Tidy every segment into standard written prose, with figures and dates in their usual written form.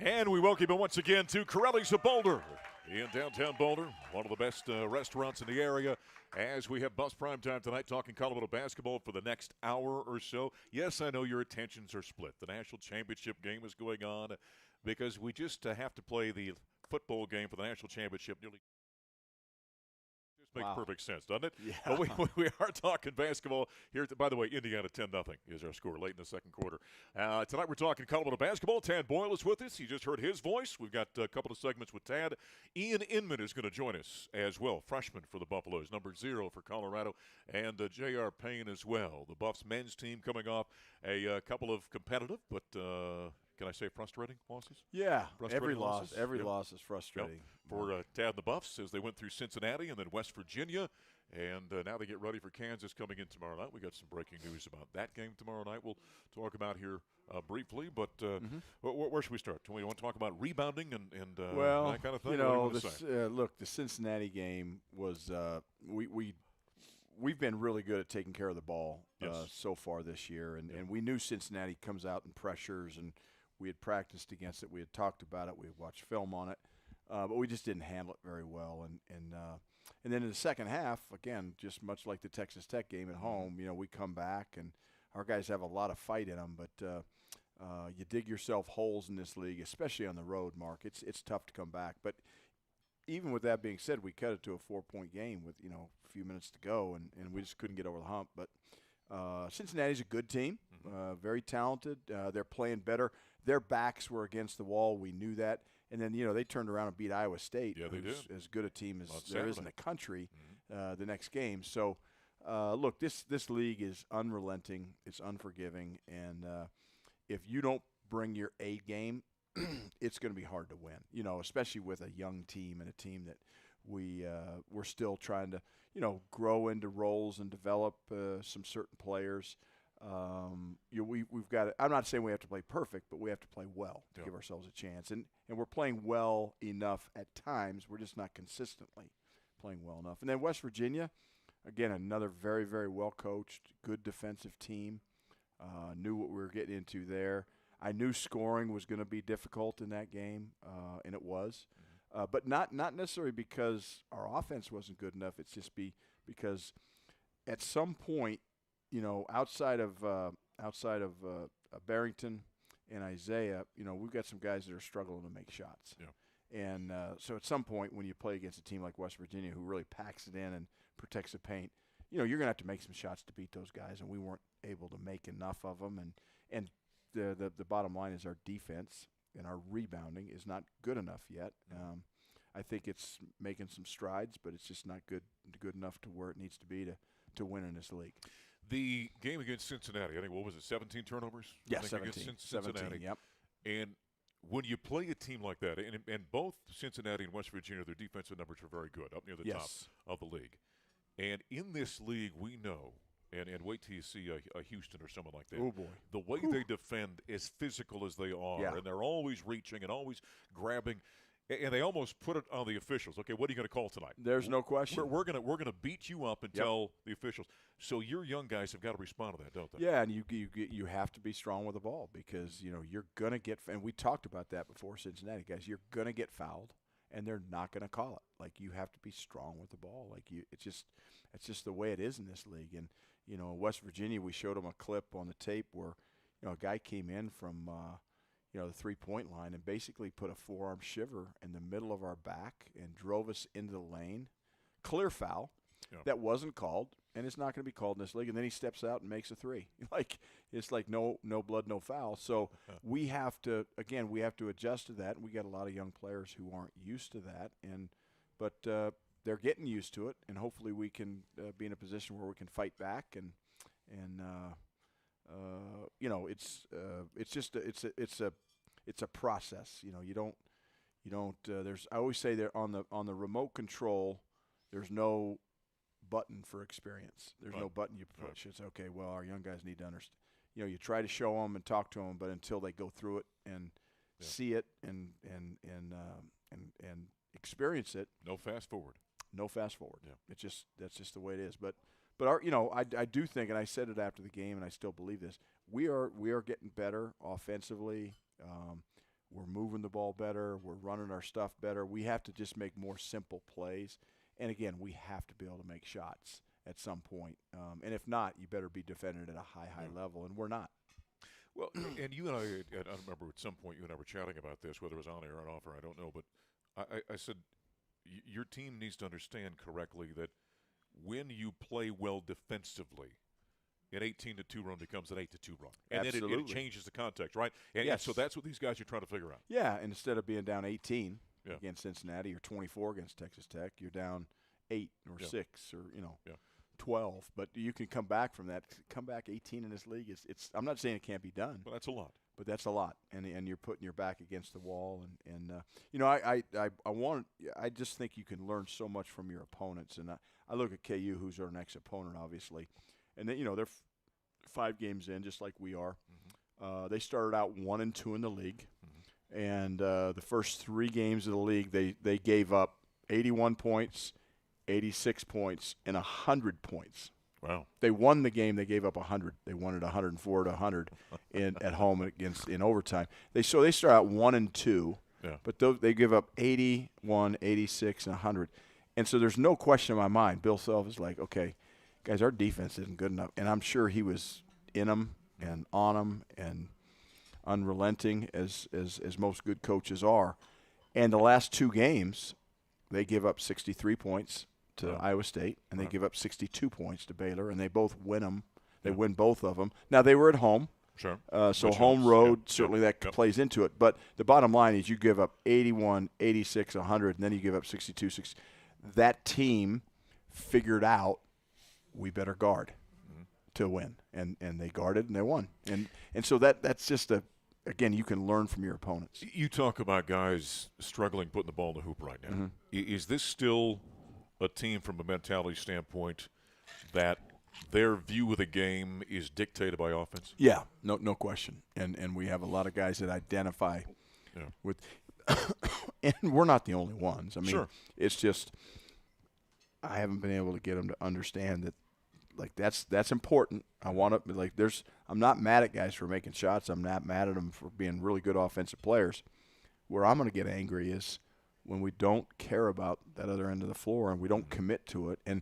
And we welcome you once again to Carelli's of Boulder in downtown Boulder, one of the best restaurants in the area, as we have Buffs Prime Time tonight talking Colorado basketball for the next hour or so. Yes, I know your attentions are split. The national championship game is going on because we just have to play the football game for the national championship nearly. Makes perfect sense, doesn't it? Yeah. But we are talking basketball here. By the way, Indiana 10-0 is our score late in the second quarter. Tonight we're talking Colorado basketball. Tad Boyle is with us. You just heard his voice. We've got a couple of segments with Tad. Ian Inman is going to join us as well, freshman for the Buffaloes, number 0 for Colorado, and JR Payne as well. The Buffs men's team coming off a couple of competitive, but can I say frustrating losses? Yeah, frustrating every loss is frustrating. Yep. For Tad and the Buffs as they went through Cincinnati and then West Virginia, and now they get ready for Kansas coming in tomorrow night. We got some breaking news about that game tomorrow night. We'll talk about here briefly, but where should we start? Do we want to talk about rebounding and that kind of thing? You know, look, the Cincinnati game was we've been really good at taking care of the ball so far this year, and we knew Cincinnati comes out and pressures, and we had practiced against it. We had talked about it. We had watched film on it, but we just didn't handle it very well. And then in the second half, again, just much like the Texas Tech game at home, you know, we come back and our guys have a lot of fight in them. But you dig yourself holes in this league, especially on the road, Mark. It's tough to come back. But even with that being said, we cut it to a 4-point game with a few minutes to go, and we just couldn't get over the hump. But Cincinnati's a good team, very talented. They're playing better. Their backs were against the wall. We knew that. And then, they turned around and beat Iowa State, who's as good a team as there is in the country, the next game. So, look, this league is unrelenting. It's unforgiving. And if you don't bring your A game, it's going to be hard to win, especially with a young team and a team that we're still trying to, grow into roles and develop some certain players. We've got – I'm not saying we have to play perfect, but we have to play well to give ourselves a chance. And we're playing well enough at times. We're just not consistently playing well enough. And then West Virginia, again, another very, very well-coached, good defensive team. Knew what we were getting into there. I knew scoring was going to be difficult in that game, and it was. But not necessarily because our offense wasn't good enough. It's just because at some point, outside of Barrington and Isaiah, we've got some guys that are struggling to make shots. Yeah. And so at some point when you play against a team like West Virginia who really packs it in and protects the paint, you're going to have to make some shots to beat those guys, and we weren't able to make enough of them. And the bottom line is our defense and our rebounding is not good enough yet. I think it's making some strides, but it's just not good enough to where it needs to be to win in this league. The game against Cincinnati, I think, what was it, 17 turnovers? Yeah, 17. Cincinnati. 17, yep. And when you play a team like that, and both Cincinnati and West Virginia, their defensive numbers are very good, up near the top of the league. And in this league, we know, and wait till you see a Houston or someone like that. Oh, boy. The way they defend, as physical as they are, and they're always reaching and always grabbing. And they almost put it on the officials. Okay, what are you going to call tonight? There's no question. We're gonna beat you up and tell the officials. So your young guys have got to respond to that, don't they? Yeah, and you have to be strong with the ball because you're gonna get. And we talked about that before Cincinnati, guys. You're gonna get fouled, and they're not gonna call it. Like, you have to be strong with the ball. Like, it's just the way it is in this league. And West Virginia, we showed them a clip on the tape where a guy came in from. The three-point line and basically put a forearm shiver in the middle of our back and drove us into the lane. Clear foul. That wasn't called, and it's not going to be called in this league. And then he steps out and makes a three. It's like no blood, no foul. So we have to adjust to that. And we got a lot of young players who aren't used to that, but they're getting used to it. And hopefully we can be in a position where we can fight back and it's a process. You don't. I always say there on the remote control, there's no button for experience. There's no button you push. It's okay. Well, our young guys need to understand. You try to show them and talk to them, but until they go through it and see it and experience it, no fast forward. No fast forward. Yeah. That's just the way it is. But I do think, and I said it after the game, and I still believe this. We are getting better offensively. We're moving the ball better. We're running our stuff better. We have to just make more simple plays. And, again, we have to be able to make shots at some point. And if not, you better be defended at a high level, and we're not. Well, and you and I remember at some point you and I were chatting about this, whether it was on air or off air, I don't know, but I said your team needs to understand correctly that when you play well defensively, an 18-2 run becomes an 8-2 run. And then it changes the context, right? And yes. So that's what these guys are trying to figure out. Yeah, and instead of being down 18 against Cincinnati or 24 against Texas Tech, you're down 8 or 6 or, 12. But you can come back from that. Come back 18 in this league. It's I'm not saying it can't be done. Well, that's a lot. But that's a lot, and you're putting your back against the wall, and I just think you can learn so much from your opponents, and I look at KU, who's our next opponent, obviously, and then they're 5 games in, just like we are. Mm-hmm. They started out 1-2 in the league, mm-hmm. and the first 3 games of the league they gave up 81 points, 86 points, and 100 points. Wow! They won the game. They gave up 100. They won it 104-100 at home in overtime. They start out 1-2, but they give up 81, 86, and 100. And so there's no question in my mind. Bill Self is like, okay, guys, our defense isn't good enough, and I'm sure he was in them and on them and unrelenting as most good coaches are. And the last 2 games, they give up 63 points to Iowa State, and they give up 62 points to Baylor, and they both win them. They win both of them. Now, they were at home. Sure. So home road, certainly that plays into it. But the bottom line is you give up 81, 86, 100, and then you give up 62, 60. That team figured out we better guard to win, and they guarded, and they won. And so that's just again, you can learn from your opponents. You talk about guys struggling putting the ball in the hoop right now. Mm-hmm. Is this still – a team from a mentality standpoint that their view of the game is dictated by offense? Yeah, no question. And we have a lot of guys that identify with – and we're not the only ones. I mean, It's just I haven't been able to get them to understand that, like, that's important. I want to – like, I'm not mad at guys for making shots. I'm not mad at them for being really good offensive players. Where I'm going to get angry is – when we don't care about that other end of the floor and we don't commit to it. And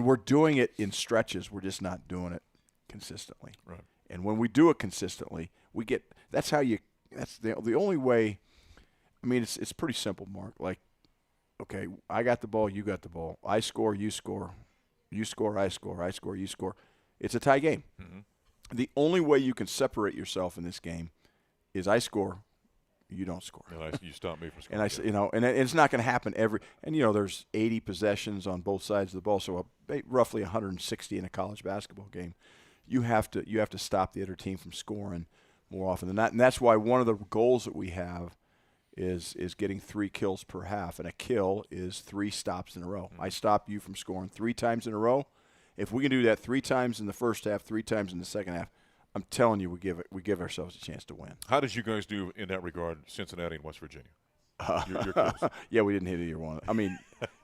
we're doing it in stretches. We're just not doing it consistently. Right. And when we do it consistently, we get – that's how you – that's the only way – I mean, it's pretty simple, Mark. Like, okay, I got the ball, you got the ball. I score, you score. You score, I score. I score, you score. It's a tie game. Mm-hmm. The only way you can separate yourself in this game is I score, you don't score. You stop me from scoring. And it's not going to happen there's 80 possessions on both sides of the ball, so roughly 160 in a college basketball game. You have to stop the other team from scoring more often than that, and that's why one of the goals that we have is getting 3 kills per half, and a kill is 3 stops in a row. Mm-hmm. I stop you from scoring 3 times in a row. If we can do that 3 times in the first half, 3 times in the second half, I'm telling you, we give ourselves a chance to win. How did you guys do in that regard, Cincinnati and West Virginia? Your yeah, we didn't hit either one. I mean,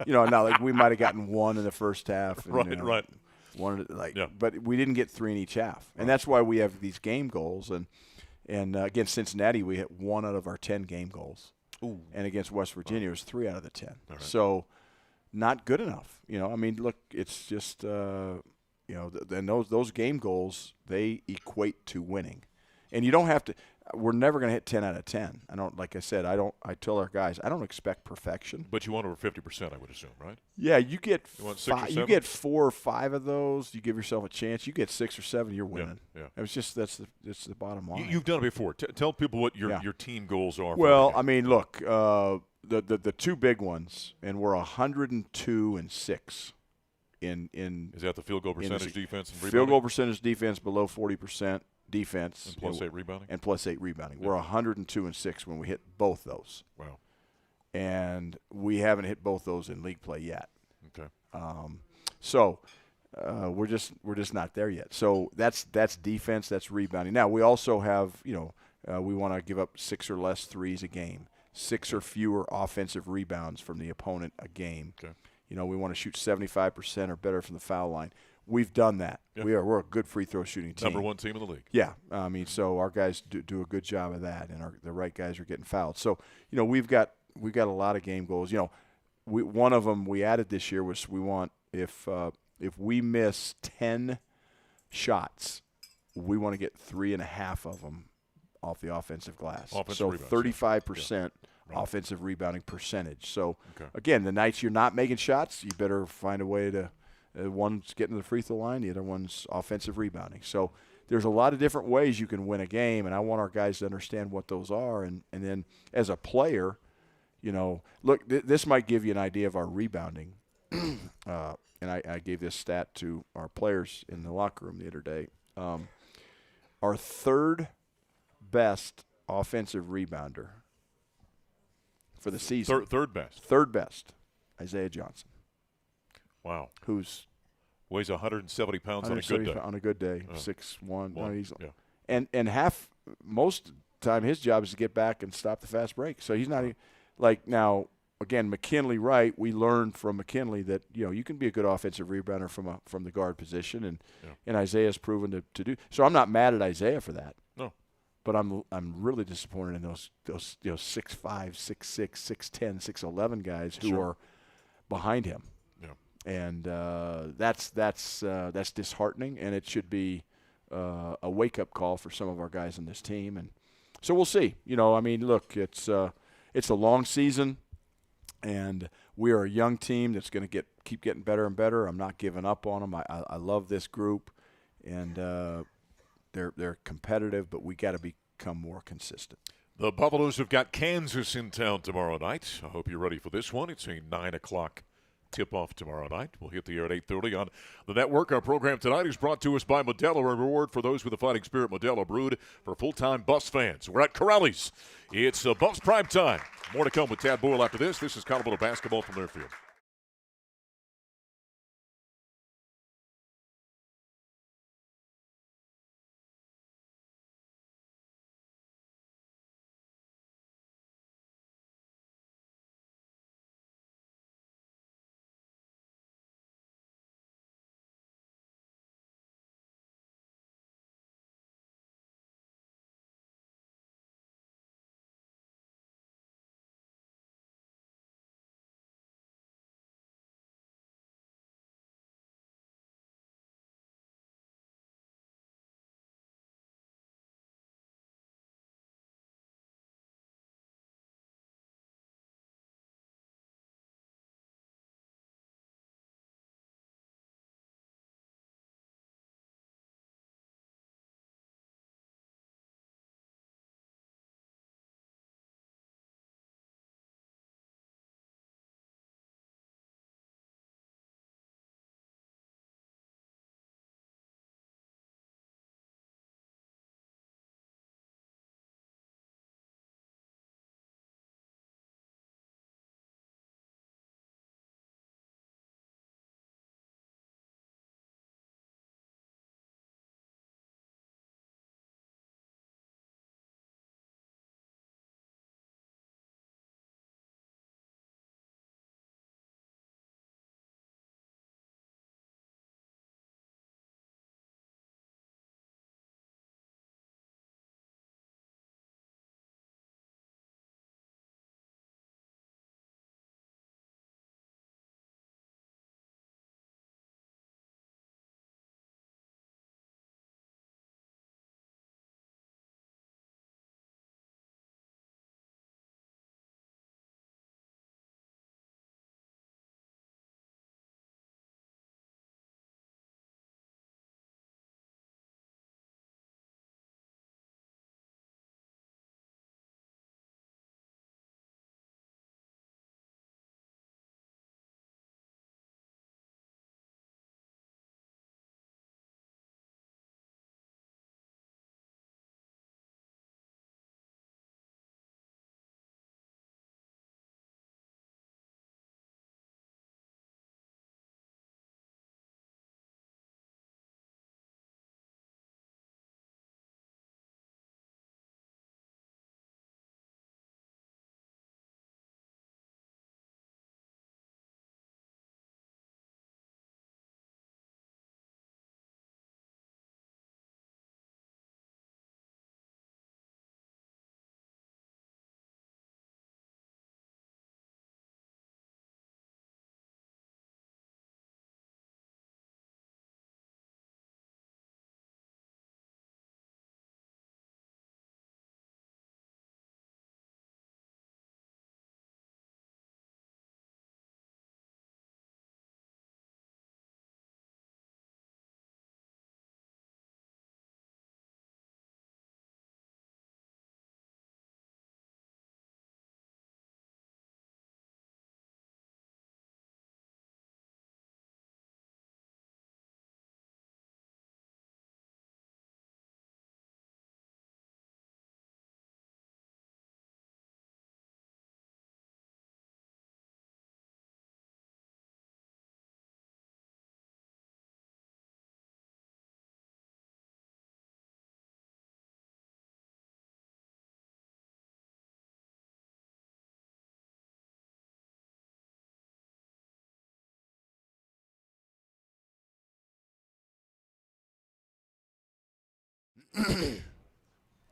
not like we might have gotten 1 in the first half. And, right. But we didn't get 3 in each half, and that's why we have these game goals. And against Cincinnati, we hit 1 out of our 10 game goals. Ooh. And against West Virginia, it was 3 out of the 10. Right. So, not good enough. I mean, look, it's just. And those game goals, they equate to winning. And you don't have to – we're never going to hit 10 out of 10. I tell our guys, I don't expect perfection. But you want over 50%, I would assume, right? Yeah, you get 6 or 7? You get 4 or 5 of those, you give yourself a chance. You get 6 or 7, you're winning. Yeah. It's just that's the bottom line. You've done it before. Tell people what your team goals are. Well, I mean, look, the 2 big ones, and we're 102-6. Is that the field goal percentage defense and rebounding? Field goal percentage defense below 40% defense. And plus 8 rebounding? And plus 8 rebounding. Yeah. We're 102-6 when we hit both those. Wow. And we haven't hit both those in league play yet. Okay. So we're just not there yet. So that's defense, that's rebounding. Now we also have, we want to give up 6 or less threes a game, 6 or fewer offensive rebounds from the opponent a game. Okay. We want to shoot 75% or better from the foul line. we've done that. Yeah. We're a good free throw shooting team. Number 1 team in the league. Yeah, I mean, so our guys do a good job of that, and the right guys are getting fouled. So we've got a lot of game goals. One of them we added this year was we want if we miss 10 shots, we want to get 3.5 of them off the offensive glass. So 35% offensive rebounding percentage. So again, the nights you're not making shots, you better find a way to. One's getting to the free throw line, the other one's offensive rebounding. So there's a lot of different ways you can win a game, and I want our guys to understand what those are. And then as a player, look, this might give you an idea of our rebounding. And I gave this stat to our players in the locker room the other day. Our third best offensive rebounder for the season. Third best. Third best, Isaiah Johnson. Wow. Who's weighs 170 pounds on a good day. On a good day, 6'1". No, he's, yeah. And most time his job is to get back and stop the fast break. So he's not even, like now. Again, McKinley Wright. We learned from McKinley that you can be a good offensive rebounder from the guard position, and Isaiah's proven to do. So I'm not mad at Isaiah for that. No. But I'm really disappointed in those 6'5", 6'6", 6'10", 6'11" guys who are behind him. And that's disheartening, and it should be a wake-up call for some of our guys on this team. And so we'll see. I mean, look, it's a long season, and we are a young team that's going to keep getting better and better. I'm not giving up on them. I love this group, and they're competitive, but we got to become more consistent. The Buffaloes have got Kansas in town tomorrow night. I hope you're ready for this one. It's a 9 o'clock tip-off tomorrow night. We'll hit the air at 8:30 on the network. Our program tonight is brought to us by Modelo, a reward for those with a fighting spirit. Modelo brewed for full-time Buffs fans. We're at Carelli's. It's Buffs Prime Time. More to come with Tad Boyle after this. This is Colorado basketball from their field.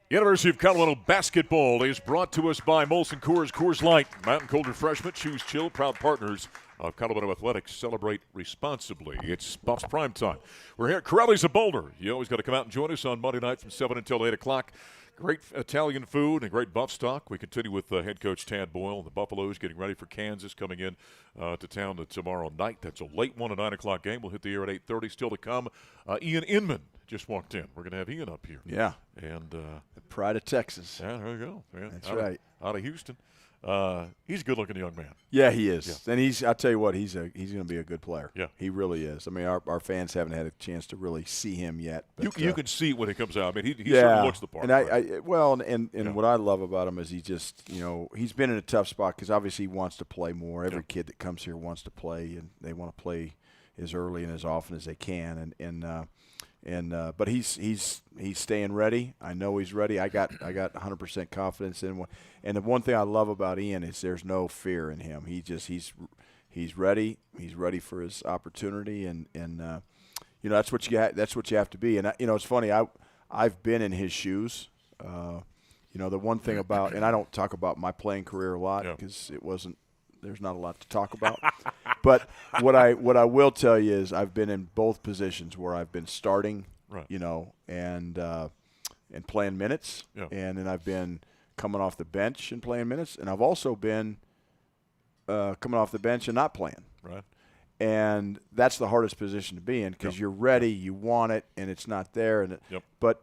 University of Colorado basketball is brought to us by Molson Coors Light. Mountain Cold Refreshment, choose chill, proud partners of Colorado Athletics. Celebrate responsibly. It's Buffs Prime Time. We're here at Carelli's of Boulder. You always got to come out and join us on Monday night from 7 until 8 o'clock. Great Italian food and great Buff stock. We continue with head coach Tad Boyle. The Buffaloes getting ready for Kansas, coming in to town tomorrow night. That's a late one, a 9 o'clock game. We'll hit the air at 8:30. Still to come, Ian Inman just walked in. We're going to have Ian up here. Yeah. And the pride of Texas. yeah, there you go. Yeah, That's right. Out of Houston. He's a good-looking young man. Yeah, he is. Yeah. And I tell you what, he's going to be a good player. Yeah. He really is. I mean, our fans haven't had a chance to really see him yet. But, you can see it when he comes out. I mean, he certainly looks the part. And what I love about him is he just, he's been in a tough spot because obviously he wants to play more. Every kid that comes here wants to play, and they want to play as early and as often as they can. But he's staying ready. I know he's ready. I got 100% confidence in him. And the one thing I love about Ian is there's no fear in him. He's ready. He's ready for his opportunity, and that's what you have to be. And it's funny. I've been in his shoes. The one thing about, and I don't talk about my playing career a lot because there's not a lot to talk about. But what I will tell you is I've been in both positions where I've been starting, and playing minutes, and then I've been coming off the bench and playing minutes, and I've also been coming off the bench and not playing. Right. And that's the hardest position to be in because you're ready, you want it, and it's not there. But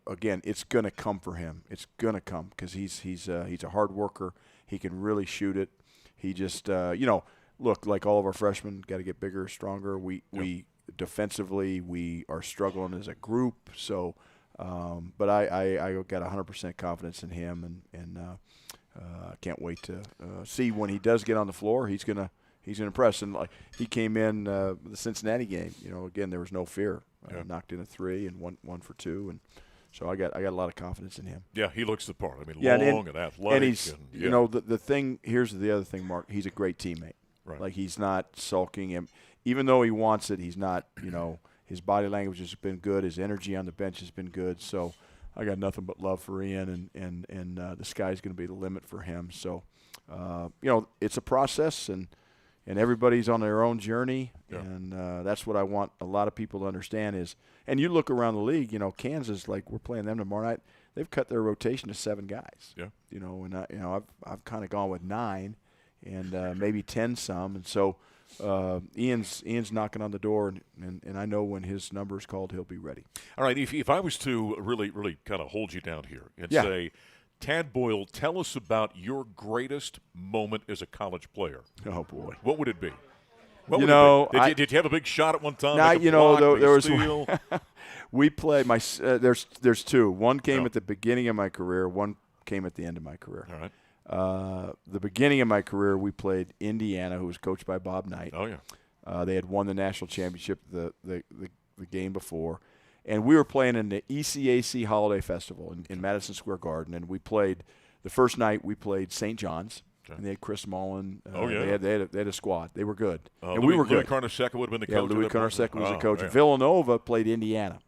again, it's going to come for him. It's going to come because he's a hard worker. He can really shoot it. He just look, like all of our freshmen, got to get bigger, stronger. We defensively we are struggling as a group. So, but I got 100% confidence in him, and I can't wait to see when he does get on the floor. He's gonna impress. And like he came in the Cincinnati game. Again there was no fear. Knocked in a 3 and one for 2 and. So I got a lot of confidence in him. Yeah, he looks the part. I mean, long and athletic. And he's, the thing. Here's the other thing, Mark. He's a great teammate. Right. Like he's not sulking him, even though he wants it. He's not. His body language has been good. His energy on the bench has been good. So I got nothing but love for Ian, and the sky's going to be the limit for him. So it's a process, and everybody's on their own journey, and that's what I want a lot of people to understand is. And you look around the league, Kansas, like we're playing them tomorrow night. They've cut their rotation to 7 guys. Yeah. And I've kind of gone with 9, and maybe 10 some. And so Ian's knocking on the door, and I know when his number is called, he'll be ready. All right. If I was to really kind of hold you down here and say, Tad Boyle, tell us about your greatest moment as a college player. Oh boy, what would it be? Did you have a big shot at one time? There was we played there's 2. One came at the beginning of my career. One came at the end of my career. All right. The beginning of my career, we played Indiana, who was coached by Bob Knight. Oh yeah. They had won the national championship the game before, and we were playing in the ECAC Holiday Festival in Madison Square Garden, and we played the first night. We played St. John's. And they had Chris Mullen. They had a squad. They were good, and we were good. Louis Carnesecca would have been the coach. Louis Carnesecca was the coach. Villanova played Indiana.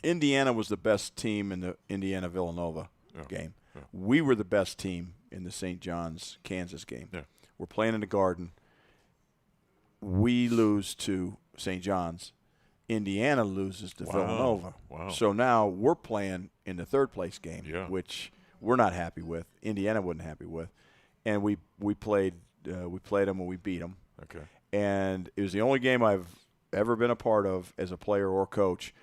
Indiana was the best team in the Indiana-Villanova game. Yeah. We were the best team in the St. John's Kansas game. Yeah. We're playing in the Garden. We lose to St. John's. Indiana loses to Villanova. Wow. So now we're playing in the third-place game, which we're not happy with. Indiana wasn't happy with. And we played them and we beat them. Okay. And it was the only game I've ever been a part of as a player or coach.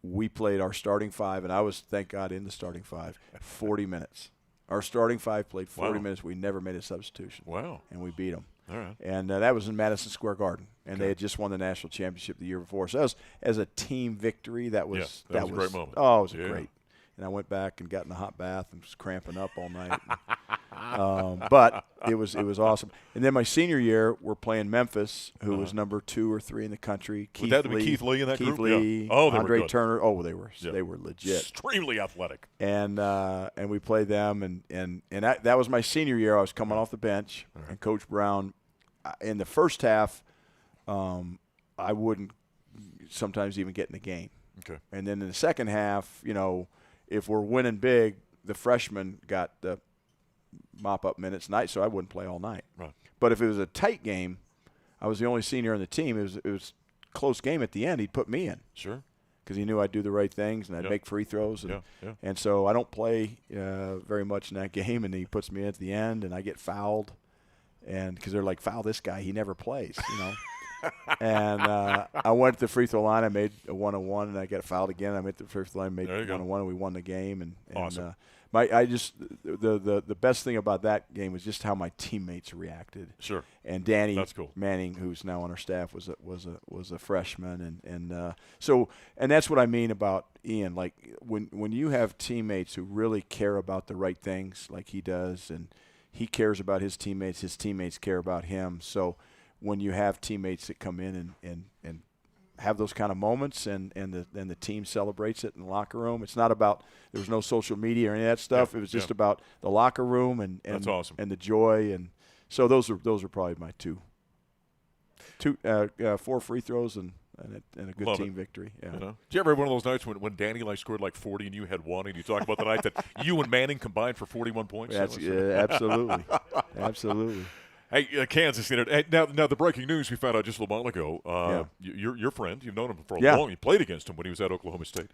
We played our starting 5, and I was, thank God, in the starting 5, 40 minutes. Our starting 5 played 40 minutes. We never made a substitution. Wow. And we beat them. All right. And that was in Madison Square Garden, and they had just won the national championship the year before. So that was, as a team victory, that was a great moment. Oh, it was great. And I went back and got in the hot bath and was cramping up all night. But it was awesome. And then my senior year, we're playing Memphis, who was number 2 or 3 in the country. Would that be Keith Lee in that Keith group? Lee, yeah. Oh, they Andre were good. Turner. Oh, they were legit. Extremely athletic. And we played them, and that was my senior year. I was coming off the bench, and Coach Brown, in the first half, I wouldn't sometimes even get in the game. Okay. And then in the second half, if we're winning big, the freshmen got the mop-up minutes night, so I wouldn't play all night. Right. But if it was a tight game, I was the only senior on the team. It was a close game at the end. He'd put me in. Sure. Because he knew I'd do the right things and I'd make free throws. And so I don't play very much in that game, and he puts me in at the end, and I get fouled. And because they're like, foul this guy, he never plays, And I went to the free throw line. I made a 1-on-1, and I got fouled again. I made the free throw line, made 1-on-1, and we won the game. And awesome. The best thing about that game was just how my teammates reacted. Sure. And Danny That's cool. Manning, who's now on our staff, was a freshman, and that's what I mean about Ian. Like when you have teammates who really care about the right things, like he does, and he cares about his teammates care about him. So when you have teammates that come in and have those kind of moments, and the team celebrates it in the locker room. It's not about, there was no social media or any of that stuff. It was just about the locker room and that's awesome. And the joy. And so those are probably my two 4 free throws and a good team victory. Yeah. Did you ever have one of those nights when Danny scored like 40 and you had 1, and you talk about the night that you and Manning combined for 41 points? Absolutely. Absolutely. Hey, Kansas. Now the breaking news we found out just a little while ago. Your friend, you've known him for a long. You played against him when he was at Oklahoma State.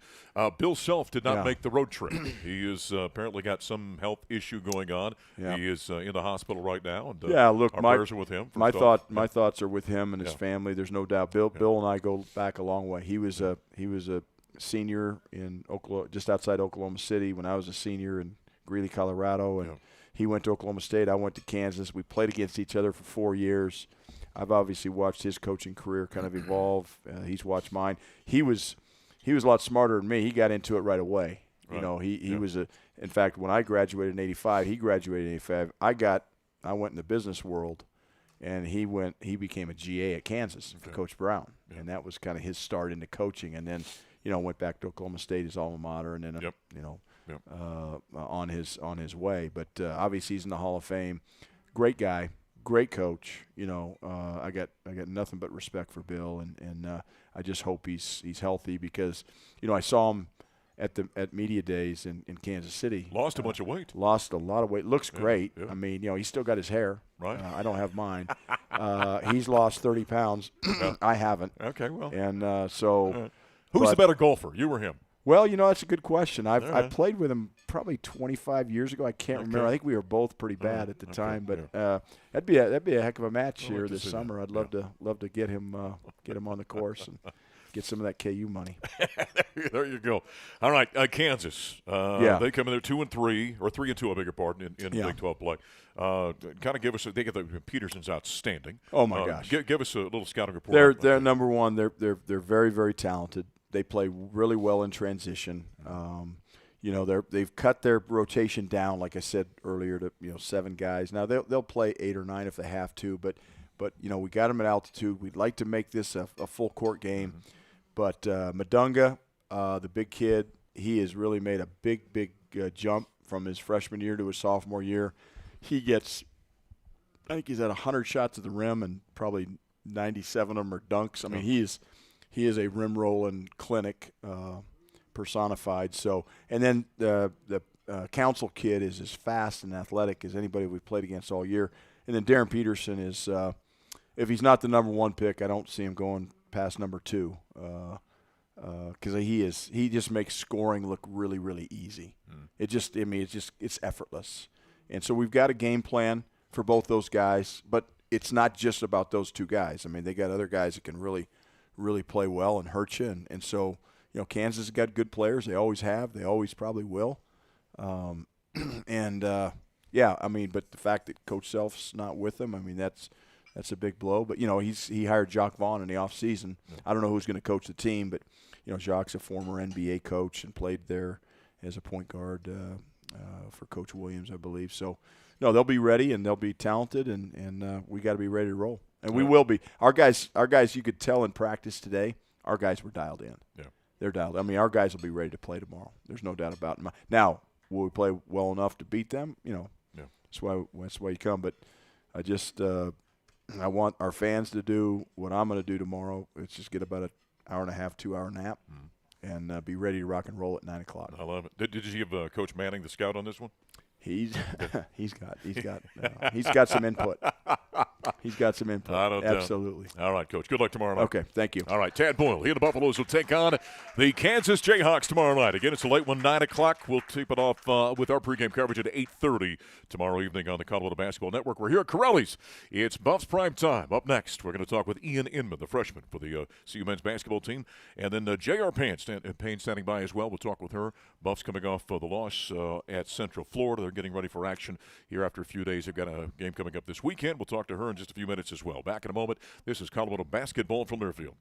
Bill Self did not make the road trip. He has apparently got some health issue going on. He is in the hospital right now. And look, our prayers are with him. My thoughts are with him and his family. There's no doubt. Bill and I go back a long way. He was a senior in Oklahoma, just outside Oklahoma City, when I was a senior in Greeley, Colorado, and he went to Oklahoma State. I went to Kansas. We played against each other for 4 years. I've obviously watched his coaching career kind of evolve. He's watched mine. He was a lot smarter than me. He got into it right away. Right. He was in fact, when I graduated in 85, he graduated in 85. I went in the business world, and he became a GA at Kansas for Coach Brown. Yeah. And that was kind of his start into coaching. And then, went back to Oklahoma State, his alma mater, and then on his way. But obviously he's in the Hall of Fame. Great guy, great coach. I got nothing but respect for Bill, and I just hope he's healthy, because I saw him at media days in Kansas City. Lost a bunch of weight. Lost a lot of weight. Looks great. Yeah. I mean, he's still got his hair. Right. I don't have mine. He's lost 30 pounds. I haven't. Okay, well. And so. Who's the better golfer, you or him? Well, that's a good question. I played with him probably 25 years ago. I can't remember. I think we were both pretty bad at the time, but that'd be a heck of a match here this summer. I'd love to get him on the course and get some of that KU money. There you go. All right, Kansas. They come in there 2-3 or 3-2. I beg your pardon in Big 12 play. Kind of give us. They get Peterson's outstanding. Oh my gosh! Give us a little scouting report. They're number one. They're very, very talented. They play really well in transition. They've cut their rotation down, like I said earlier, to 7 guys. Now they'll play 8 or 9 if they have to, but we got them at altitude. We'd like to make this a full court game. But Madunga, the big kid, he has really made a big jump from his freshman year to his sophomore year. He gets, I think he's at 100 shots at the rim, and probably 97 of them are dunks. I mean, he is a rim rolling clinic personified. So, and then the Council kid is as fast and athletic as anybody we've played against all year. And then Darren Peterson is, if he's not the number 1 pick, I don't see him going past number 2, because he just makes scoring look really, really easy. It's effortless. And so we've got a game plan for both those guys, but it's not just about those 2 guys. I mean, they got other guys that can really play well and hurt you. And so, Kansas has got good players. They always have. They always probably will. But the fact that Coach Self's not with them, I mean, that's a big blow. But, he hired Jacques Vaughn in the offseason. I don't know who's going to coach the team, but, Jacques' a former NBA coach and played there as a point guard for Coach Williams, I believe. So, no, they'll be ready and they'll be talented, and we got to be ready to roll. And we will be. Our guys, you could tell in practice today, our guys were dialed in. Yeah. They're dialed. I mean, our guys will be ready to play tomorrow. There's no doubt about it. Now, will we play well enough to beat them? That's why you come. But I want our fans to do what I'm going to do tomorrow. It's just get about an hour and a half, 2-hour nap, and be ready to rock and roll at 9 o'clock. I love it. Did you give Coach Manning the scout on this one? He's got some input. He's got some input. I don't Absolutely. All right, Coach. Good luck tomorrow night. Okay, thank you. All right, Tad Boyle. He and the Buffaloes will take on the Kansas Jayhawks tomorrow night. Again, it's a late one, 9 o'clock. We'll tip it off with our pregame coverage at 8:30 tomorrow evening on the Colorado Basketball Network. We're here at Carelli's. It's Buffs Prime Time. Up next, we're going to talk with Inman, the freshman for the CU men's basketball team. And then JR Payne standing by as well. We'll talk with her. Buffs coming off the loss at Central Florida. They're getting ready for action here after a few days. They've got a game coming up this weekend. We'll talk to her in just a few minutes as well. Back in a moment. This is Colorado basketball from Learfield.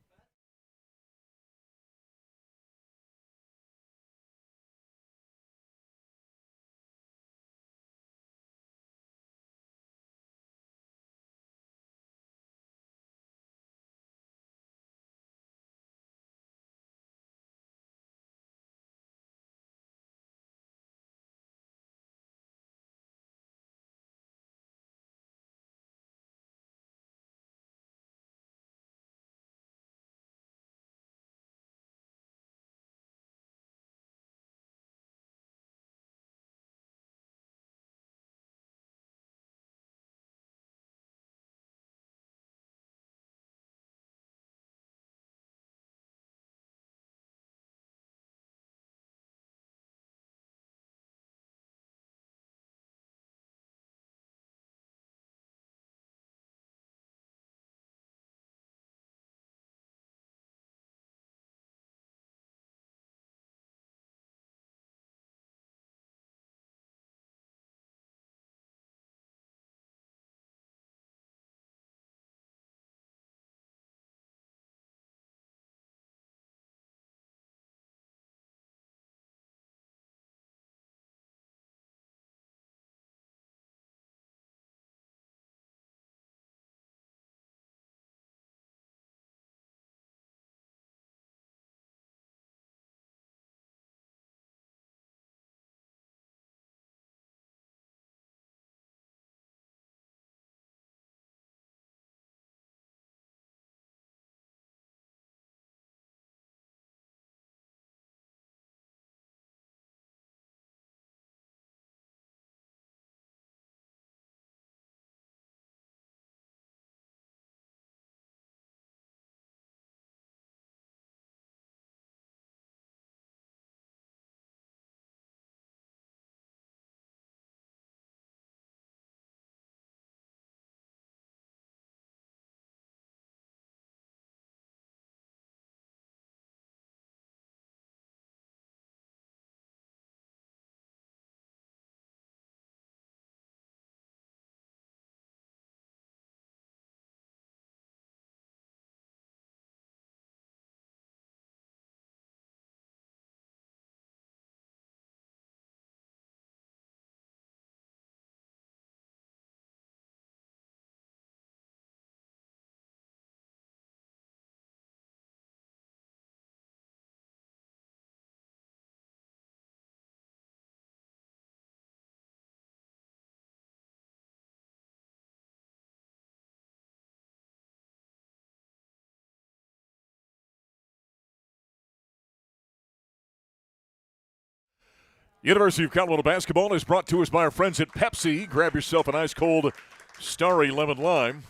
University of Colorado basketball is brought to us by our friends at Pepsi. Grab yourself an ice-cold Starry Lemon Lime.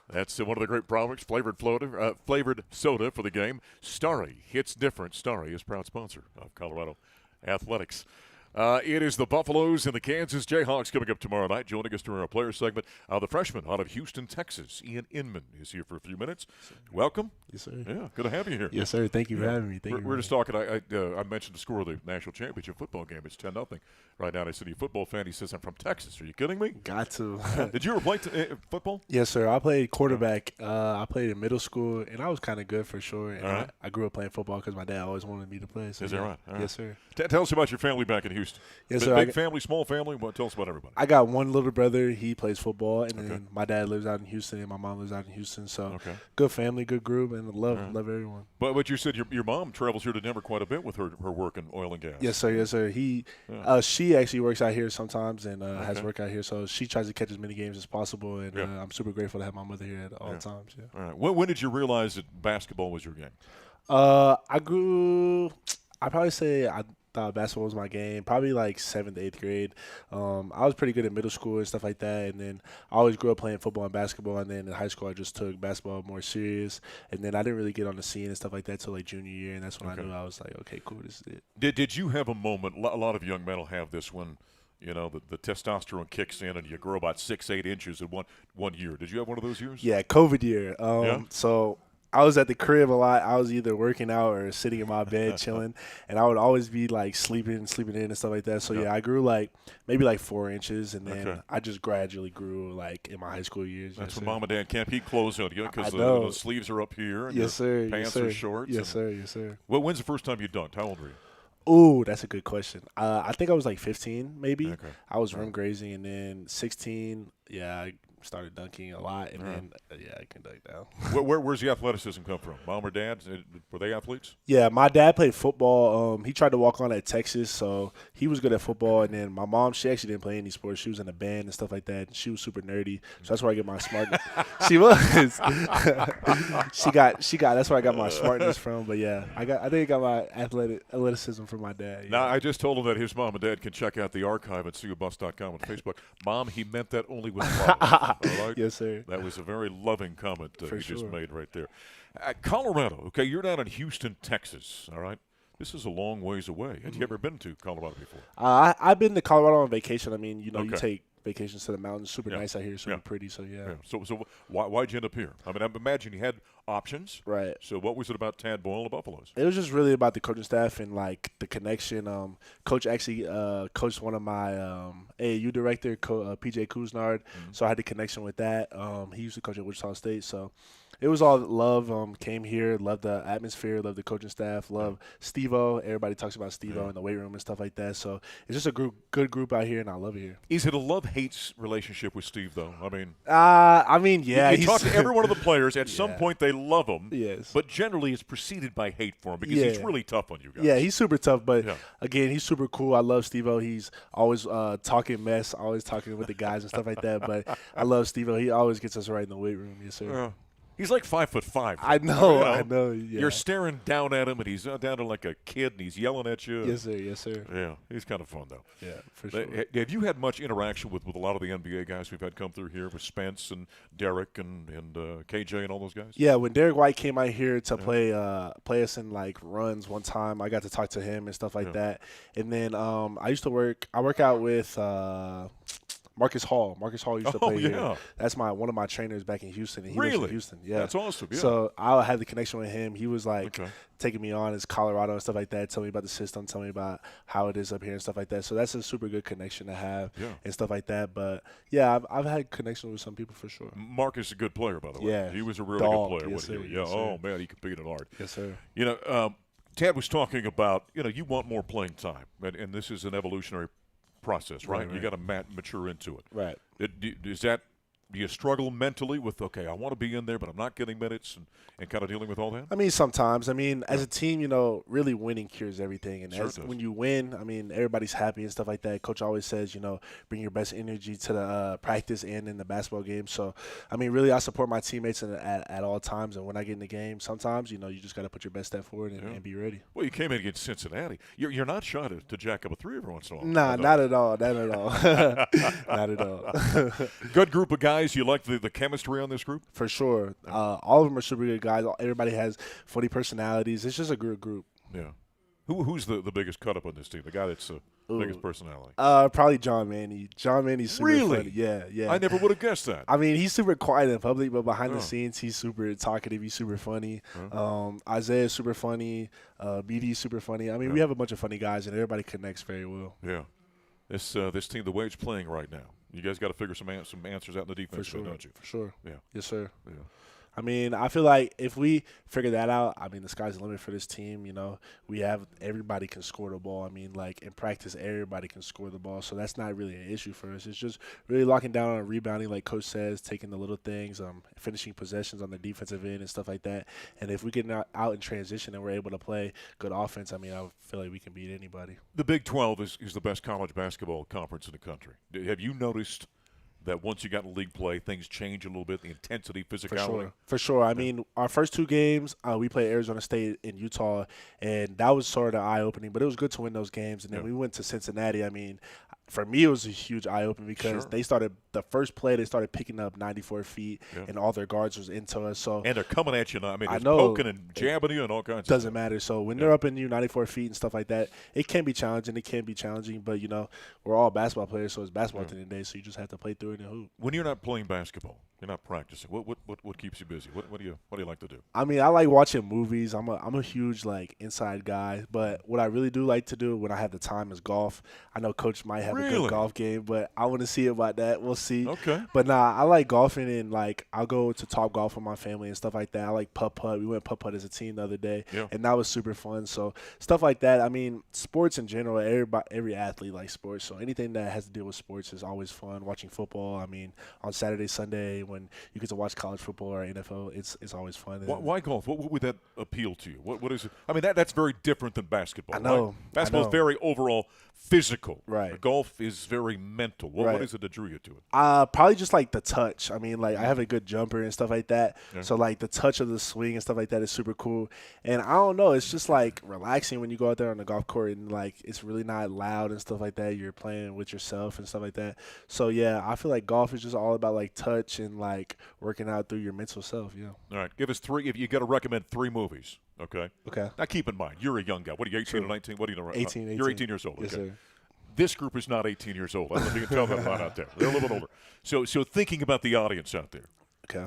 That's one of the great products, flavored soda for the game. Starry hits different. Starry is proud sponsor of Colorado Athletics. It is the Buffaloes and the Kansas Jayhawks coming up tomorrow night. Joining us during our player segment, the freshman out of Houston, Texas, Inman, is here for a few minutes. Welcome. Yes, sir. Yeah, good to have you here. Yes, sir. Thank you for having me. We're just talking. I mentioned the score of the national championship football game. It's 10-0 right now. I said, "You football fan?" He says, "I'm from Texas." Are you kidding me? Got to. Did you ever play football? Yes, sir. I played quarterback. I played in middle school, and I was kind of good for sure. And I grew up playing football because my dad always wanted me to play. So is that right? Yes, sir. Tell us about your family back in Houston. Yes, sir. Big family, small family? Tell us about everybody. I got one little brother. He plays football, and then my dad lives out in Houston, and my mom lives out in Houston. So good family, good group, and love everyone. But you said your mom travels here to Denver quite a bit with her work in oil and gas. Yes, sir. Yes, sir. She actually works out here sometimes and has work out here. So she tries to catch as many games as possible, and I'm super grateful to have my mother here at all times. Yeah. All right. When did you realize that basketball was your game? I'd probably say I thought basketball was my game. Probably like 7th, 8th grade. I was pretty good in middle school and stuff like that. And then I always grew up playing football and basketball. And then in high school, I just took basketball more serious. And then I didn't really get on the scene and stuff like that till like junior year. And that's when I knew I was like, okay, cool, this is it. Did you have a moment? A lot of young men will have this when, the testosterone kicks in and you grow about 6-8 inches in one year. Did you have one of those years? Yeah, COVID year. So I was at the crib a lot. I was either working out or sitting in my bed chilling, and I would always be like sleeping in and stuff like that. So yeah, I grew like maybe like 4 inches, and then I just gradually grew like in my high school years. That's when mom and dad can't keep clothes on you because the sleeves are up here and your pants are short. Yes, sir. Yes, sir. Well, when's the first time you dunked? How old were you? Ooh, that's a good question. I think I was like 15, maybe. Okay. I was rim grazing, and then 16. Yeah, I started dunking a lot, and then I can dunk now. Where's the athleticism come from? Mom or dad? Were they athletes? Yeah, my dad played football. He tried to walk on at Texas, so he was good at football. And then my mom, she actually didn't play any sports. She was in a band and stuff like that. And she was super nerdy, so that's where I get my smart. She was. she got. That's where I got my smartness from. But yeah, I think I got my athleticism from my dad. Yeah. Now I just told him that his mom and dad can check out the archive at CUBus.com on Facebook. Mom, he meant that only with love. All right? Yes, sir. That was a very loving comment you sure. just made right there. Colorado, okay, you're down in Houston, Texas, all right? This is a long ways away. Had you ever been to Colorado before? I've been to Colorado on vacation. I mean, you take vacations to the mountains. Super nice out here, super pretty, so yeah. So why'd you end up here? I mean, I imagine you had options. Right. So what was it about Tad Boyle and the Buffaloes? It was just really about the coaching staff and, like, the connection. Coach actually coached one of my AAU director, PJ Kuznard, so I had the connection with that. He used to coach at Wichita State, so it was all love. Came here, loved the atmosphere, loved the coaching staff, loved Steve-O. Everybody talks about Steve-O in the weight room and stuff like that. So it's just a good group out here, and I love it here. Is it a love-hate relationship with Steve, though? I mean, yeah. You talk to every one of the players. At some point, they love him. Yes. But generally, it's preceded by hate for him because he's really tough on you guys. Yeah, he's super tough. But, again, he's super cool. I love Steve-O. He's always talking mess, always talking with the guys and stuff like that. But I love Steve-O. He always gets us right in the weight room. Yes, sir. He's like 5'5". I know. Yeah. You're staring down at him, and he's down to like a kid, and he's yelling at you. Yes, sir. Yes, sir. Yeah, he's kind of fun, though. Yeah, for sure. Have you had much interaction with a lot of the NBA guys we've had come through here, with Spence and Derek and KJ and all those guys? Yeah, when Derek White came out here to play us in like runs one time, I got to talk to him and stuff like that. And then I work out with Marcus Hall. Marcus Hall used to play here. That's one of my trainers back in Houston. And he lives in Houston. Yeah, that's awesome. Yeah. So I had the connection with him. He was like taking me on as Colorado and stuff like that. Tell me about the system. Tell me about how it is up here and stuff like that. So that's a super good connection to have and stuff like that. But yeah, I've had connection with some people for sure. Marcus is a good player, by the way. Yeah, he was a really good player. Yes, sir. Yeah. Oh man, he competed hard. Yes, sir. Tad was talking about you want more playing time, and this is an evolutionary process, right? You got to mature into it. Right. Do you struggle mentally with, I want to be in there, but I'm not getting minutes and kind of dealing with all that? I mean, sometimes. I mean, as a team, really winning cures everything. And when you win, I mean, everybody's happy and stuff like that. Coach always says, bring your best energy to the practice and in the basketball game. So, I mean, really, I support my teammates at all times. And when I get in the game, sometimes, you just got to put your best step forward and be ready. Well, you came in against Cincinnati. You're not shy to jack up a three every once in a while. Nah, not at all. Not at all. Not at all. Good group of guys. You like the chemistry on this group? For sure. All of them are super good guys. Everybody has funny personalities. It's just a good group. Yeah. Who's the biggest cut up on this team? The guy that's the biggest personality? Probably John Manny. John Manny's super funny. Yeah. I never would have guessed that. I mean, he's super quiet in public, but behind the scenes, he's super talkative. He's super funny. Isaiah's super funny. BD's super funny. I mean, we have a bunch of funny guys, and everybody connects very well. Yeah. This team, the way it's playing right now, you guys got to figure some answers out in the defense, don't you? For sure. Yeah. Yes, sir. Yeah. I mean, I feel like if we figure that out, I mean, the sky's the limit for this team. We have everybody can score the ball. I mean, like in practice, everybody can score the ball. So that's not really an issue for us. It's just really locking down on rebounding, like Coach says, taking the little things, finishing possessions on the defensive end and stuff like that. And if we get out in transition and we're able to play good offense, I mean, I feel like we can beat anybody. The Big 12 is the best college basketball conference in the country. Have you noticed that once you got in league play, things change a little bit, the intensity, physicality? For sure. I mean, our first 2 games, we played Arizona State in Utah, and that was sort of eye-opening, but it was good to win those games. And then we went to Cincinnati. I mean, for me, it was a huge eye-opener because they started – the first play, they started picking up 94 feet, and all their guards was into us. So and they're coming at you now. I mean, it's poking and jabbing you and all kinds of stuff. Doesn't matter. So when they're up in you 94 feet and stuff like that, it can be challenging. But, you know, we're all basketball players, so it's basketball at the end of the day, so you just have to play through it and hoop. When you're not playing basketball, you're not practicing, what keeps you busy? What do you like to do? I mean, I like watching movies. I'm a huge, like, inside guy. But what I really do like to do when I have the time is golf. I know Coach might have a good golf game, but I want to see about that. We'll see. Okay. But nah, I like golfing, and like I'll go to Top Golf with my family and stuff like that. I like putt-putt. We went putt-putt as a team the other day, and that was super fun. So stuff like that. I mean, sports in general, every athlete likes sports. So anything that has to deal with sports is always fun. Watching football. I mean, on Saturday, Sunday, when you get to watch college football or NFL, it's always fun. Why golf? What would that appeal to you? What is it? I mean, that's very different than basketball. I know. Right? Basketball is very overall physical. Right. Golf is very mental. What is it that drew you to it? Probably just like the touch. I mean, like I have a good jumper and stuff like that. Yeah. So like the touch of the swing and stuff like that is super cool. And I don't know, it's just like relaxing when you go out there on the golf court and like it's really not loud and stuff like that. You're playing with yourself and stuff like that. So yeah, I feel like golf is just all about like touch and like working out through your mental self. Yeah. All right, give us 3. If you got to recommend 3 movies. Okay. Now keep in mind, you're a young guy. What are you, 18 or 19? What do you know? 18. You're 18 years old. Okay. Yes, sir. This group is not 18 years old. I don't know if you can tell that out there. They're a little bit older. So thinking about the audience out there. Okay.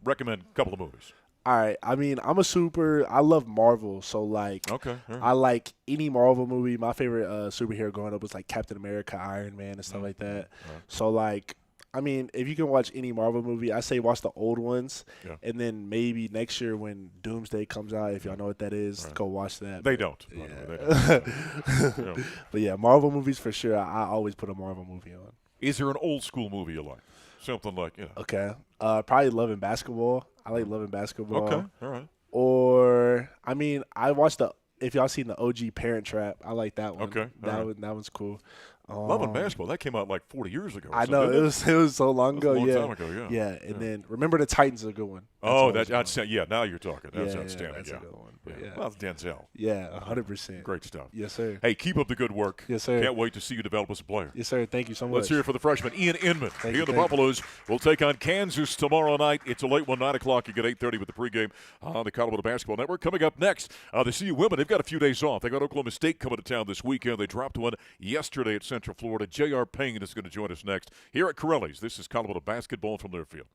Recommend a couple of movies. All right. I mean, I love Marvel. So, like, I like any Marvel movie. My favorite superhero growing up was, like, Captain America, Iron Man, and stuff like that. So, like, I mean, if you can watch any Marvel movie, I say watch the old ones. Yeah. And then maybe next year when Doomsday comes out, if y'all know what that is, go watch that. They don't. Yeah. They don't. But, yeah, Marvel movies for sure. I always put a Marvel movie on. Is there an old school movie you like? Something like, Okay. Probably Love and Basketball. I like Love and Basketball. Okay. All right. Or, I mean, I watched if y'all seen the OG Parent Trap, I like that one. Okay. That one's cool. Love and Basketball, that came out like 40 years ago. I know, it was so long ago. A long time ago, yeah. And then Remember the Titans is a good one. That's now you're talking. That's outstanding. That's a good one. Well, it's Denzel. Yeah, 100%. Great stuff. Yes, sir. Hey, keep up the good work. Yes, sir. Can't wait to see you develop as a player. Yes, sir. Thank you so much. Let's hear it for the freshman, Inman. The Buffaloes will take on Kansas tomorrow night. It's a late one, 9 o'clock. You get 8:30 with the pregame on the Colorado Basketball Network. Coming up next, the CU women, they've got a few days off. They got Oklahoma State coming to town this weekend. They dropped one yesterday at Central Florida. JR Payne is going to join us next here at Carelli's. This is Colorado Basketball from their field.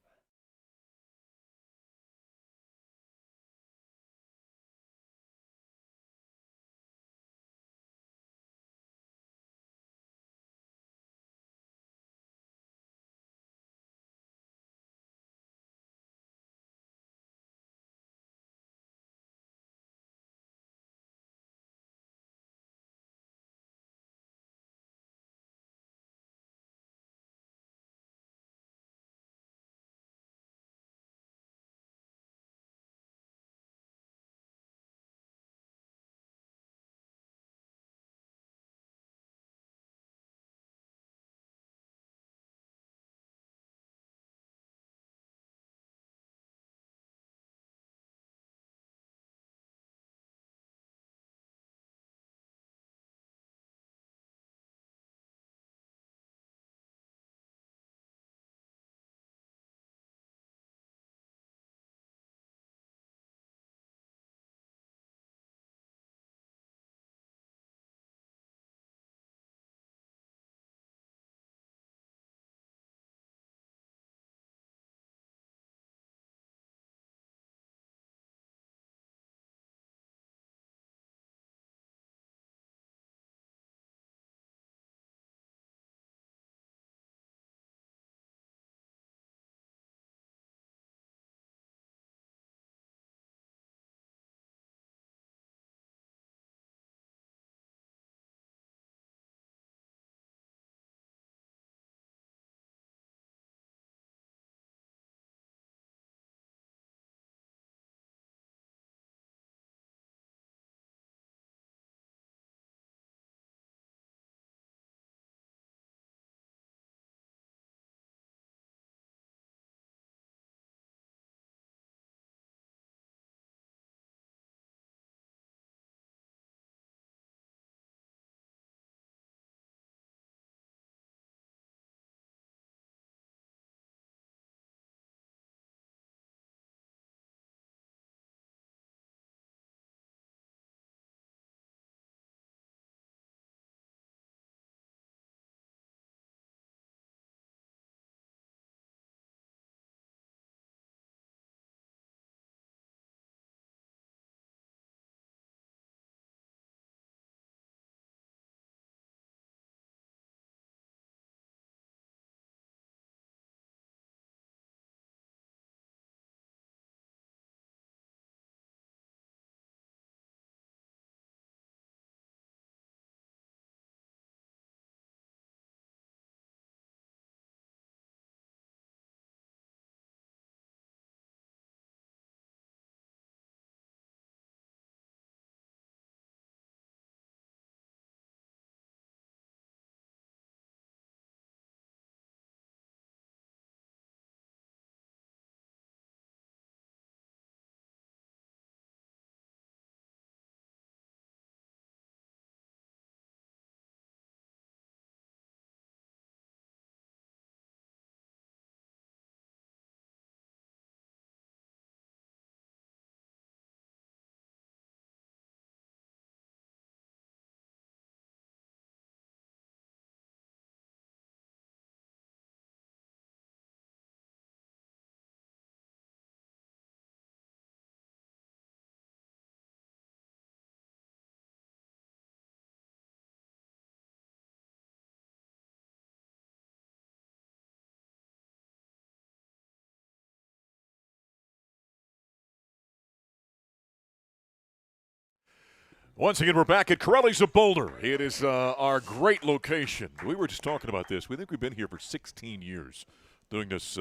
Once again, we're back at Carelli's of Boulder. It is our great location. We were just talking about this. We think we've been here for 16 years doing this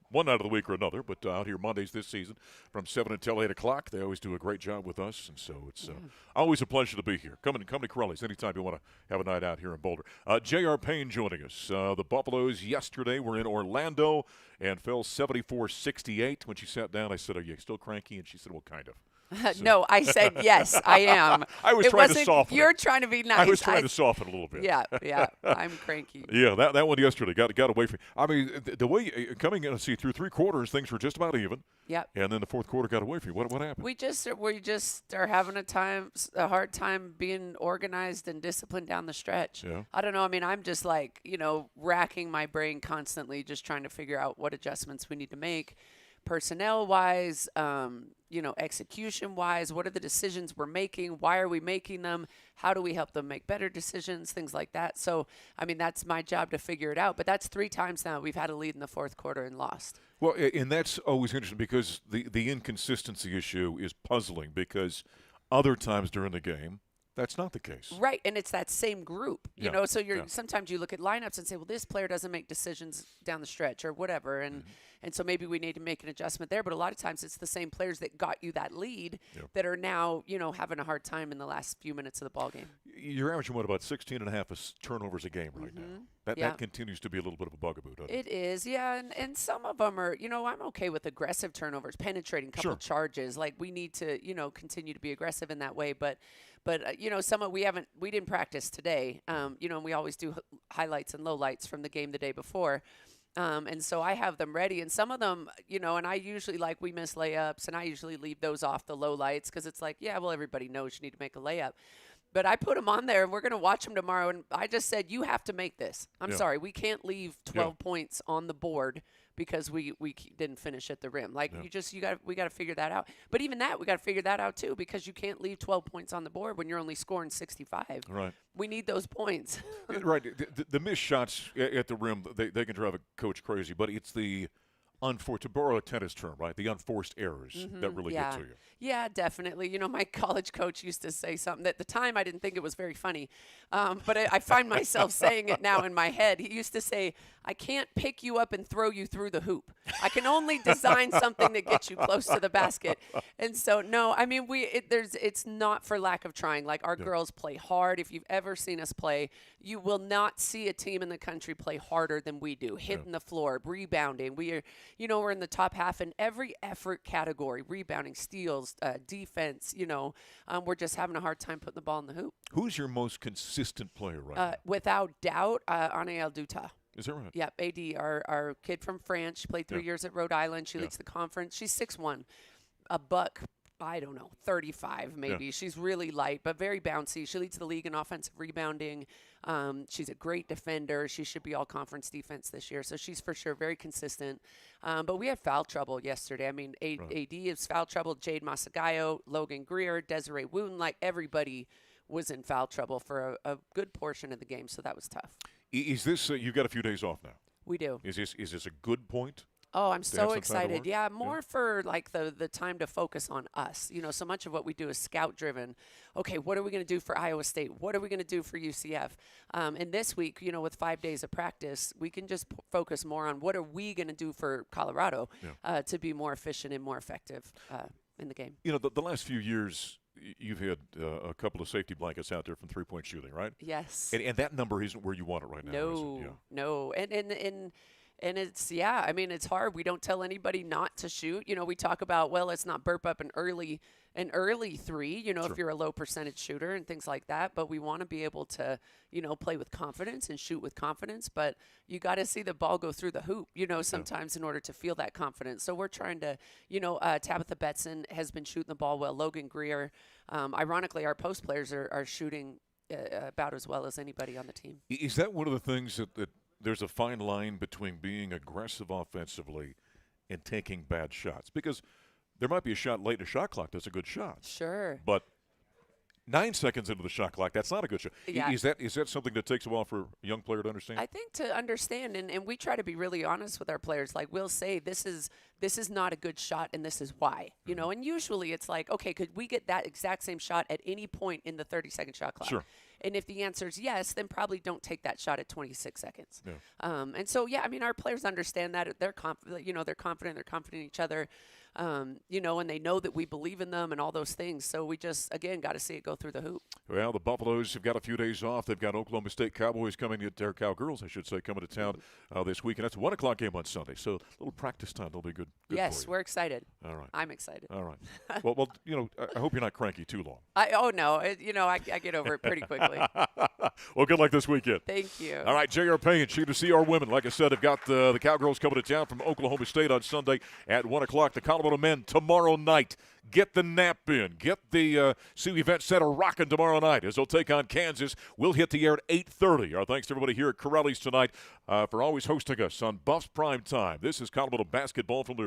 one night of the week or another, but out here Mondays this season from 7 until 8 o'clock. They always do a great job with us, and so it's always a pleasure to be here. Come to Carelli's anytime you want to have a night out here in Boulder. JR Payne joining us. The Buffaloes yesterday were in Orlando and fell 74-68. When she sat down, I said, "Are you still cranky?" And she said, "Well, kind of." So. No, I said yes, I am. I was trying to soften it. You're trying to be nice. I was trying to soften it a little bit. Yeah, I'm cranky. Yeah, that one yesterday got away from. I mean, the way coming in, through 3 quarters, things were just about even. Yep. And then the fourth quarter got away from you. What happened? We just are having a hard time being organized and disciplined down the stretch. Yeah. I don't know. I mean, I'm just like, racking my brain constantly, just trying to figure out what adjustments we need to make. Personnel-wise, execution-wise, what are the decisions we're making? Why are we making them? How do we help them make better decisions? Things like that. So, I mean, that's my job to figure it out. But that's 3 times now we've had a lead in the fourth quarter and lost. Well, and that's always interesting because the inconsistency issue is puzzling because other times during the game, that's not the case. Right, and it's that same group, so sometimes you look at lineups and say, well, this player doesn't make decisions down the stretch or whatever, and so maybe we need to make an adjustment there, but a lot of times it's the same players that got you that lead that are now, having a hard time in the last few minutes of the ball game. You're averaging, about 16.5 turnovers a game right now. That continues to be a little bit of a bugaboo, doesn't it? It is, yeah, and some of them are, I'm okay with aggressive turnovers, penetrating couple charges. Like, we need to, continue to be aggressive in that way, but some of we didn't practice today, and we always do highlights and lowlights from the game the day before. And so I have them ready, and some of them, and I usually, we miss layups, and I usually leave those off the lowlights because it's like, yeah, well, everybody knows you need to make a layup. But I put them on there, and we're going to watch them tomorrow, and I just said, you have to make this. I'm sorry, we can't leave 12 points on the board because we didn't finish at the rim. We got to figure that out. But even that, we got to figure that out too, because you can't leave 12 points on the board when you're only scoring 65. Right. We need those points. Right. The missed shots at the rim, they can drive a coach crazy, but it's the to borrow a tennis term, right? The unforced errors that really get to you. Yeah, definitely. My college coach used to say something. At the time, I didn't think it was very funny, but I find myself saying it now in my head. He used to say, I can't pick you up and throw you through the hoop. I can only design something that gets you close to the basket. And so, no, I mean, it's not for lack of trying. Like, our girls play hard. If you've ever seen us play, you will not see a team in the country play harder than we do. Hitting the floor, rebounding. We are, we're in the top half in every effort category, rebounding, steals, defense, we're just having a hard time putting the ball in the hoop. Who's your most consistent player right now? Without doubt, Anaël Duta. Is that right? Yep, AD, our kid from France. She played 3 years at Rhode Island. She leads the conference. She's 6'1", a buck, I don't know, 35 maybe. Yeah. She's really light, but very bouncy. She leads the league in offensive rebounding. She's a great defender. She should be all conference defense this year. So she's for sure very consistent. But we had foul trouble yesterday. I mean, AD is foul trouble. Jade Masagayo, Logan Greer, Desiree Wooten, everybody was in foul trouble for a good portion of the game. So that was tough. Is this you've got a few days off now? We do. Is this a good point? Oh, I'm so excited. Yeah, more for the time to focus on us. So much of what we do is scout driven. Okay, what are we going to do for Iowa State? What are we going to do for UCF? And this week, with 5 days of practice, we can just focus more on what are we going to do for Colorado to be more efficient and more effective in the game. The last few years, you've had a couple of safety blankets out there from three-point shooting, right? Yes. And that number isn't where you want it right now, is it? No. And it's, I mean, it's hard. We don't tell anybody not to shoot. We talk about, well, let's not burp up an early three, if you're a low percentage shooter and things like that. But we want to be able to, play with confidence and shoot with confidence. But you got to see the ball go through the hoop, sometimes in order to feel that confidence. So we're trying to, Tabitha Betson has been shooting the ball well. Logan Greer. Ironically, our post players are shooting about as well as anybody on the team. Is that one of the things that there's a fine line between being aggressive offensively and taking bad shots? Because there might be a shot late in a shot clock that's a good shot. Sure. But 9 seconds into the shot clock, that's not a good shot. Yeah. Is that something that takes a while for a young player to understand? I think to understand, and we try to be really honest with our players. Like, we'll say, this is this is not a good shot and this is why, you know, and usually it's like, okay, could we get that exact same shot at any point in the 30-second shot clock? Sure. And if the answer is yes, then probably don't take that shot at 26 seconds. Yeah. And so, yeah, I mean, our players understand that. They're confident, you know, they're confident in each other, you know, and they know that we believe in them and all those things. So we just, again, got to see it go through the hoop. Well, the Buffaloes have got a few days off. They've got Oklahoma State Cowboys coming to their Cowgirls, I should say, coming to town this weekend. That's a 1 o'clock game on Sunday. So a little practice time will be good Yes, for you. we're excited. All right. I'm excited. All right. well, you know, I hope you're not cranky too long. Oh, no. You know, I get over it pretty quickly. Well, good luck this weekend. Thank you. All right, JR Payne, she to see our women. Like I said, have got the Cowgirls coming to town from Oklahoma State on Sunday at 1 o'clock. The Colorado men tomorrow night. Get the nap in. Get the Sioux Event Center rocking tomorrow night as they'll take on Kansas. We'll hit the air at 8:30. Our thanks to everybody here at Carelli's tonight for always hosting us on Buffs Prime Time. This is Colorado basketball from Learfield.